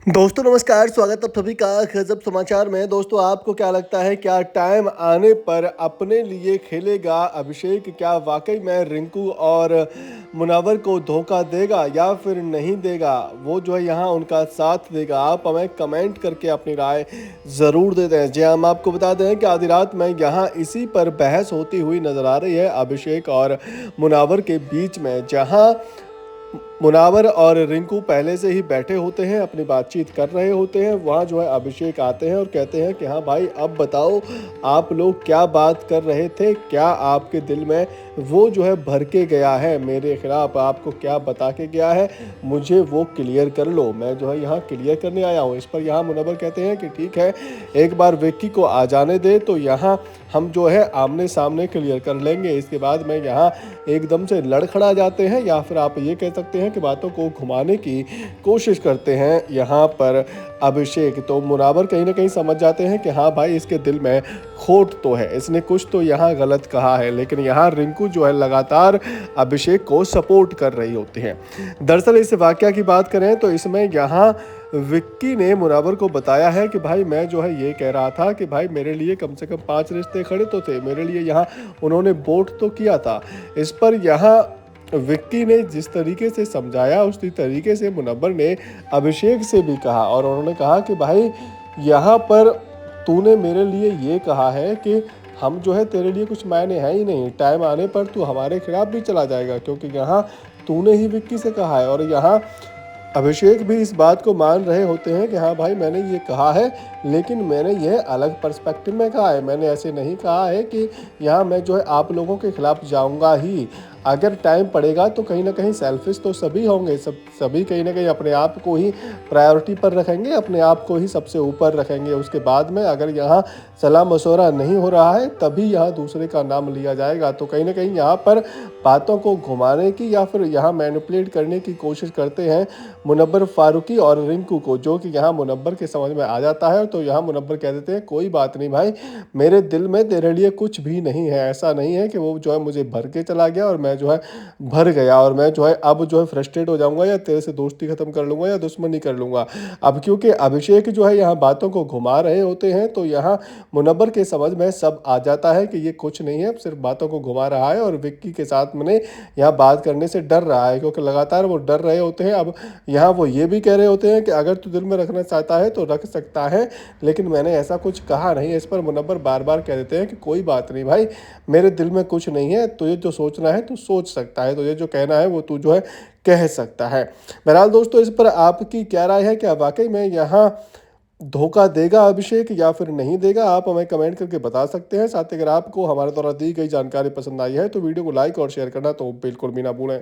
दोस्तों नमस्कार, स्वागत है आप सभी का गजब समाचार में। दोस्तों आपको क्या लगता है, क्या टाइम आने पर अपने लिए खेलेगा अभिषेक? क्या वाकई में रिंकू और मुनव्वर को धोखा देगा या फिर नहीं देगा? वो जो है यहाँ उनका साथ देगा? आप हमें कमेंट करके अपनी राय ज़रूर दे दें। जी हम आपको बता दें कि आधी रात में यहाँ इसी पर बहस होती हुई नजर आ रही है अभिषेक और मुनव्वर के बीच में, जहाँ मुनावर और रिंकू पहले से ही बैठे होते हैं, अपनी बातचीत कर रहे होते हैं। वहाँ जो है अभिषेक आते हैं और कहते हैं कि हाँ भाई, अब बताओ आप लोग क्या बात कर रहे थे, क्या आपके दिल में वो जो है भर के गया है मेरे खिलाफ, आपको क्या बता के गया है, मुझे वो क्लियर कर लो। मैं जो है यहाँ क्लियर करने आया हूँ। इस पर यहाँ मुनव्वर कहते हैं कि ठीक है, एक बार विक्की को आ जाने दे तो यहाँ हम जो है आमने सामने क्लियर कर लेंगे। इसके बाद में यहाँ एकदम से लड़खड़ा जाते हैं, या फिर आप ये कह सकते हैं कि बातों को घुमाने की कोशिश करते हैं यहाँ पर अभिषेक। तो मुनव्वर कहीं ना कहीं समझ जाते हैं कि हाँ भाई, इसके दिल में खोट तो है, इसने कुछ तो यहाँ गलत कहा है। लेकिन यहाँ रिंकू जो है लगातार अभिषेक को सपोर्ट कर रही होती हैं। दरअसल इस वाकया की बात करें तो इसमें यहाँ विक्की ने मुनव्वर को बताया है कि भाई मैं जो है ये कह रहा था कि भाई मेरे लिए कम से कम 5 रिश्ते खड़े तो थे, मेरे लिए यहाँ उन्होंने वोट तो किया था। इस पर यहाँ विक्की ने जिस तरीके से समझाया, उसी तरीके से मुनव्वर ने अभिषेक से भी कहा, और उन्होंने कहा कि भाई यहाँ पर तूने मेरे लिए ये कहा है कि हम जो है तेरे लिए कुछ मायने हैं ही नहीं, टाइम आने पर तू हमारे खिलाफ भी चला जाएगा, क्योंकि यहाँ तूने ही विक्की से कहा है। और यहाँ अभिषेक भी इस बात को मान रहे होते हैं कि हाँ भाई, मैंने ये कहा है, लेकिन मैंने यह अलग पर्सपेक्टिव में कहा है। मैंने ऐसे नहीं कहा है कि यहाँ मैं जो है आप लोगों के खिलाफ जाऊंगा ही। अगर टाइम पड़ेगा तो कहीं ना कहीं सेल्फिश तो सभी होंगे, सभी कहीं ना कहीं अपने आप को ही प्रायोरिटी पर रखेंगे, अपने आप को ही सबसे ऊपर रखेंगे। उसके बाद में अगर यहाँ सलाह मशवरा नहीं हो रहा है तभी यहाँ दूसरे का नाम लिया जाएगा। तो कहीं ना कहीं यहाँ पर बातों को घुमाने की या फिर यहाँ मैनिपुलेट करने की कोशिश करते हैं मुनव्वर फारूकी और रिंकू को, जो कि यहाँ मुनव्वर के समझ में आ जाता है। तो यहाँ मुनव्वर कह देते हैं कोई बात नहीं भाई, मेरे दिल में तेरे लिए कुछ भी नहीं है। ऐसा नहीं है कि वो जो है मुझे भर के चला गया और मैं जो है भर गया और मैं जो है अब जो है फ्रस्ट्रेट हो जाऊंगा या तेरे से दोस्ती खत्म कर लूंगा या दुश्मनी कर लूंगा। अब क्योंकि अभिषेक जो है यहाँ बातों को घुमा रहे होते हैं तो यहाँ मुनव्वर के समझ में सब आ जाता है कि ये कुछ नहीं है, सिर्फ बातों को घुमा रहा है और विक्की के साथ मैंने यहाँ बात करने से डर रहा है, क्योंकि लगातार वो डर रहे होते हैं। अब यहाँ वो ये भी कह रहे होते हैं कि अगर तू दिल में रखना चाहता है तो रख सकता है, लेकिन मैंने ऐसा कुछ कहा नहीं है। इस पर मुनव्वर बार बार कह देते हैं कि कोई बात नहीं भाई, मेरे दिल में कुछ नहीं है, तुझे जो सोचना है तू सोच सकता है, तुझे जो कहना है वो तू जो है कह सकता है। बहरहाल दोस्तों, इस पर आपकी क्या राय है? क्या वाकई में यहाँ धोखा देगा अभिषेक या फिर नहीं देगा? आप हमें कमेंट करके बता सकते हैं। साथ ही अगर आपको हमारे द्वारा दी गई जानकारी पसंद आई है तो वीडियो को लाइक और शेयर करना तो बिल्कुल भी ना भूलें।